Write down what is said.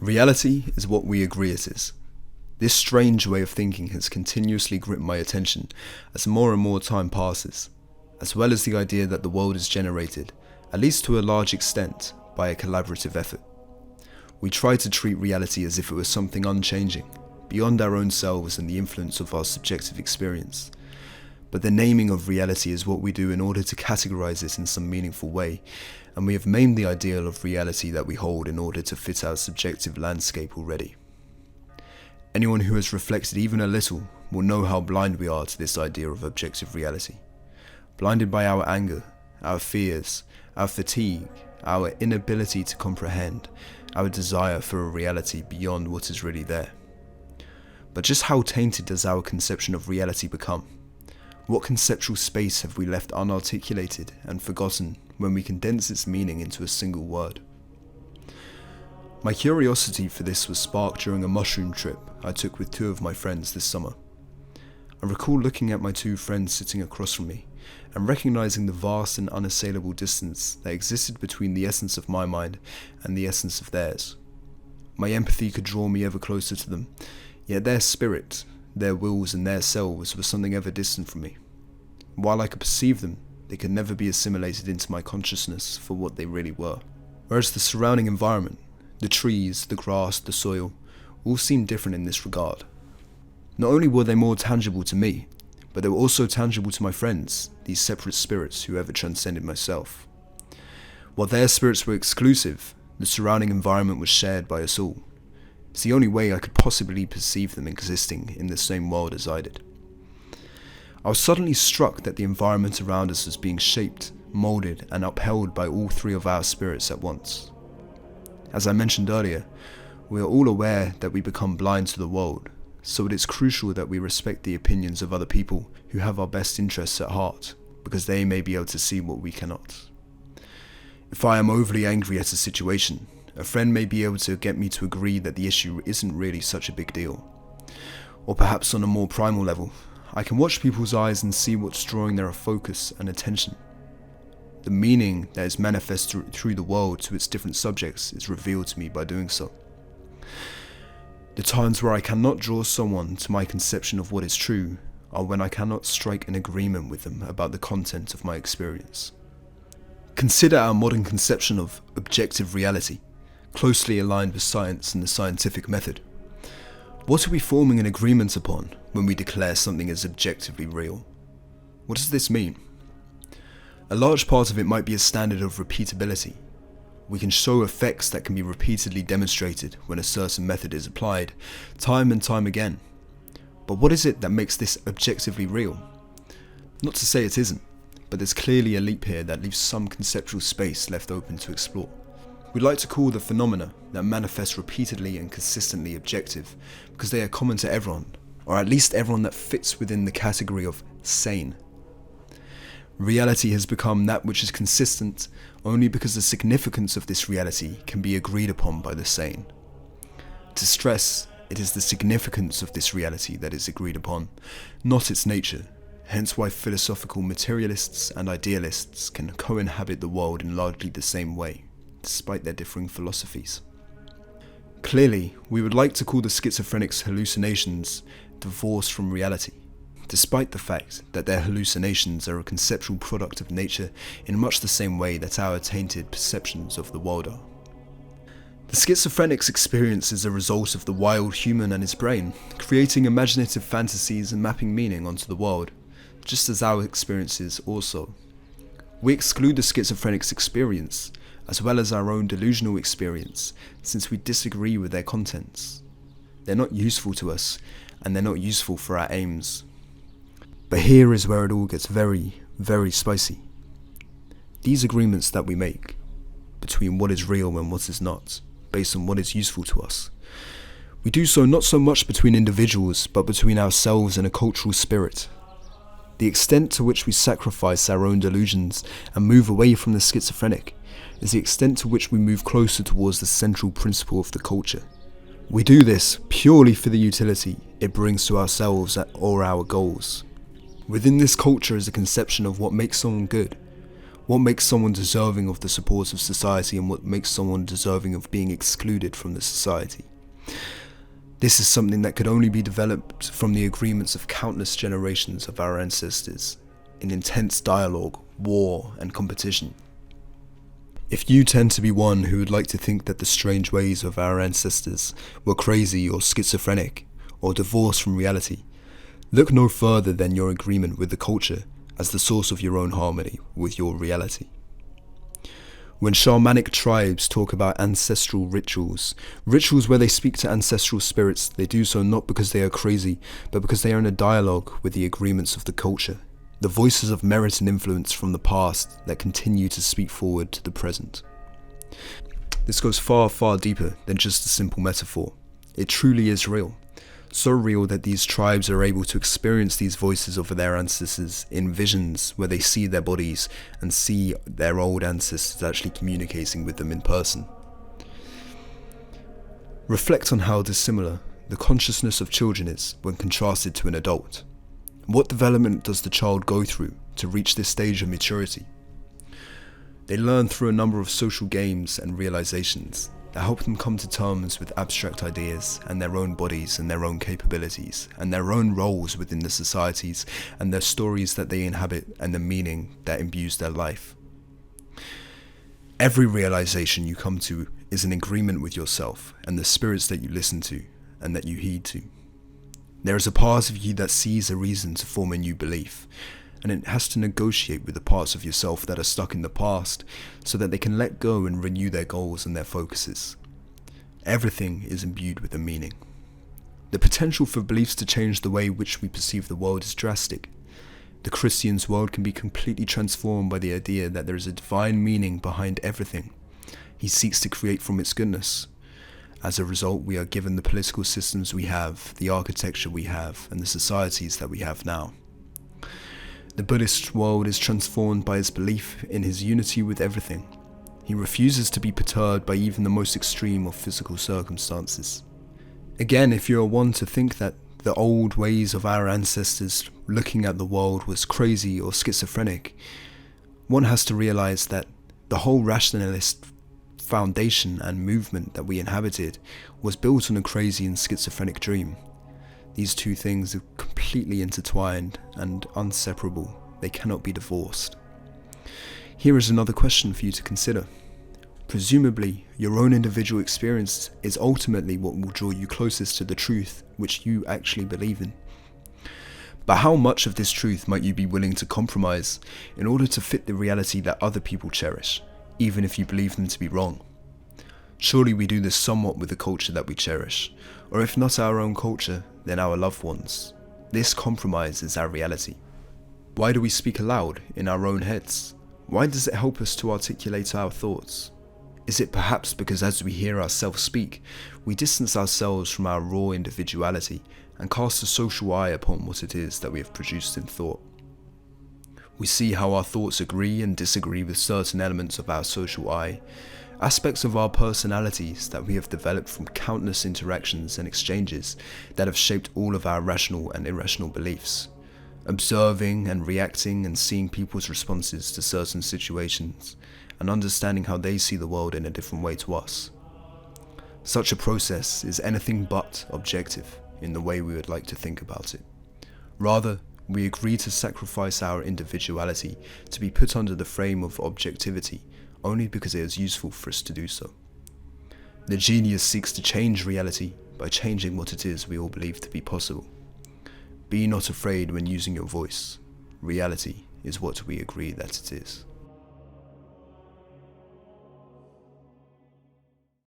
Reality is what we agree it is. This strange way of thinking has continuously gripped my attention as more and more time passes, as well as the idea that the world is generated, at least to a large extent, by a collaborative effort. We try to treat reality as if it was something unchanging, beyond our own selves and the influence of our subjective experience. But the naming of reality is what we do in order to categorize it in some meaningful way, and we have maimed the ideal of reality that we hold in order to fit our subjective landscape already. Anyone who has reflected even a little will know how blind we are to this idea of objective reality. Blinded by our anger, our fears, our fatigue, our inability to comprehend, our desire for a reality beyond what is really there. But just how tainted does our conception of reality become? What conceptual space have we left unarticulated and forgotten when we condense its meaning into a single word? My curiosity for this was sparked during a mushroom trip I took with two of my friends this summer. I recall looking at my two friends sitting across from me and recognizing the vast and unassailable distance that existed between the essence of my mind and the essence of theirs. My empathy could draw me ever closer to them, yet their spirit, their wills and their selves were something ever distant from me. While I could perceive them, they could never be assimilated into my consciousness for what they really were. Whereas the surrounding environment, the trees, the grass, the soil, all seemed different in this regard. Not only were they more tangible to me, but they were also tangible to my friends, these separate spirits who ever transcended myself. While their spirits were exclusive, the surrounding environment was shared by us all. It's the only way I could possibly perceive them existing in the same world as I did. I was suddenly struck that the environment around us was being shaped, moulded, and upheld by all three of our spirits at once. As I mentioned earlier, we are all aware that we become blind to the world, so it is crucial that we respect the opinions of other people who have our best interests at heart, because they may be able to see what we cannot. If I am overly angry at a situation, a friend may be able to get me to agree that the issue isn't really such a big deal. Or perhaps on a more primal level, I can watch people's eyes and see what's drawing their focus and attention. The meaning that is manifest through the world to its different subjects is revealed to me by doing so. The times where I cannot draw someone to my conception of what is true are when I cannot strike an agreement with them about the content of my experience. Consider our modern conception of objective reality, closely aligned with science and the scientific method. What are we forming an agreement upon when we declare something as objectively real? What does this mean? A large part of it might be a standard of repeatability. We can show effects that can be repeatedly demonstrated when a certain method is applied, time and time again. But what is it that makes this objectively real? Not to say it isn't, but there's clearly a leap here that leaves some conceptual space left open to explore. We'd like to call the phenomena that manifest repeatedly and consistently objective because they are common to everyone, or at least everyone that fits within the category of sane. Reality has become that which is consistent only because the significance of this reality can be agreed upon by the sane. To stress, it is the significance of this reality that is agreed upon, not its nature, hence why philosophical materialists and idealists can co-inhabit the world in largely the same way, despite their differing philosophies. Clearly, we would like to call the schizophrenics' hallucinations divorced from reality, despite the fact that their hallucinations are a conceptual product of nature in much the same way that our tainted perceptions of the world are. The schizophrenic's experience is a result of the wild human and his brain, creating imaginative fantasies and mapping meaning onto the world, just as our experiences also. We exclude the schizophrenic's experience, as well as our own delusional experience, since we disagree with their contents. They're not useful to us, and they're not useful for our aims. But here is where it all gets very, very spicy. These agreements that we make, between what is real and what is not, based on what is useful to us, we do so not so much between individuals, but between ourselves and a cultural spirit. The extent to which we sacrifice our own delusions and move away from the schizophrenic is the extent to which we move closer towards the central principle of the culture. We do this purely for the utility it brings to ourselves or our goals. Within this culture is a conception of what makes someone good, What makes someone deserving of the support of society, and what makes someone deserving of being excluded from the society? This is something that could only be developed from the agreements of countless generations of our ancestors, in intense dialogue, war, and competition. If you tend to be one who would like to think that the strange ways of our ancestors were crazy or schizophrenic, or divorced from reality, look no further than your agreement with the culture as the source of your own harmony with your reality. When shamanic tribes talk about ancestral rituals where they speak to ancestral spirits, they do so not because they are crazy, but because they are in a dialogue with the agreements of the culture, the voices of merit and influence from the past that continue to speak forward to the present. This goes far, far deeper than just a simple metaphor. It truly is real. So real that these tribes are able to experience these voices of their ancestors in visions where they see their bodies and see their old ancestors actually communicating with them in person. Reflect on how dissimilar the consciousness of children is when contrasted to an adult. What development does the child go through to reach this stage of maturity? They learn through a number of social games and realizations that help them come to terms with abstract ideas and their own bodies and their own capabilities and their own roles within the societies and their stories that they inhabit and the meaning that imbues their life. Every realization you come to is an agreement with yourself and the spirits that you listen to and that you heed to. There is a part of you that sees a reason to form a new belief, and it has to negotiate with the parts of yourself that are stuck in the past so that they can let go and renew their goals and their focuses. Everything is imbued with a meaning. The potential for beliefs to change the way in which we perceive the world is drastic. The Christian's world can be completely transformed by the idea that there is a divine meaning behind everything he seeks to create from its goodness. As a result, we are given the political systems we have, the architecture we have, and the societies that we have now. The Buddhist world is transformed by his belief in his unity with everything. He refuses to be perturbed by even the most extreme of physical circumstances. Again, if you are one to think that the old ways of our ancestors looking at the world was crazy or schizophrenic, one has to realize that the whole rationalist foundation and movement that we inhabited was built on a crazy and schizophrenic dream. These two things are completely intertwined and inseparable. They cannot be divorced. Here is another question for you to consider. Presumably, your own individual experience is ultimately what will draw you closest to the truth which you actually believe in. But how much of this truth might you be willing to compromise in order to fit the reality that other people cherish, even if you believe them to be wrong? Surely we do this somewhat with the culture that we cherish, or if not our own culture, then our loved ones. This compromise is our reality. Why do we speak aloud in our own heads? Why does it help us to articulate our thoughts? Is it perhaps because as we hear ourselves speak, we distance ourselves from our raw individuality and cast a social eye upon what it is that we have produced in thought? We see how our thoughts agree and disagree with certain elements of our social eye, aspects of our personalities that we have developed from countless interactions and exchanges that have shaped all of our rational and irrational beliefs, observing and reacting and seeing people's responses to certain situations and understanding how they see the world in a different way to us. Such a process is anything but objective in the way we would like to think about it. Rather, we agree to sacrifice our individuality to be put under the frame of objectivity only because it is useful for us to do so. The genius seeks to change reality by changing what it is we all believe to be possible. Be not afraid when using your voice. Reality is what we agree that it is.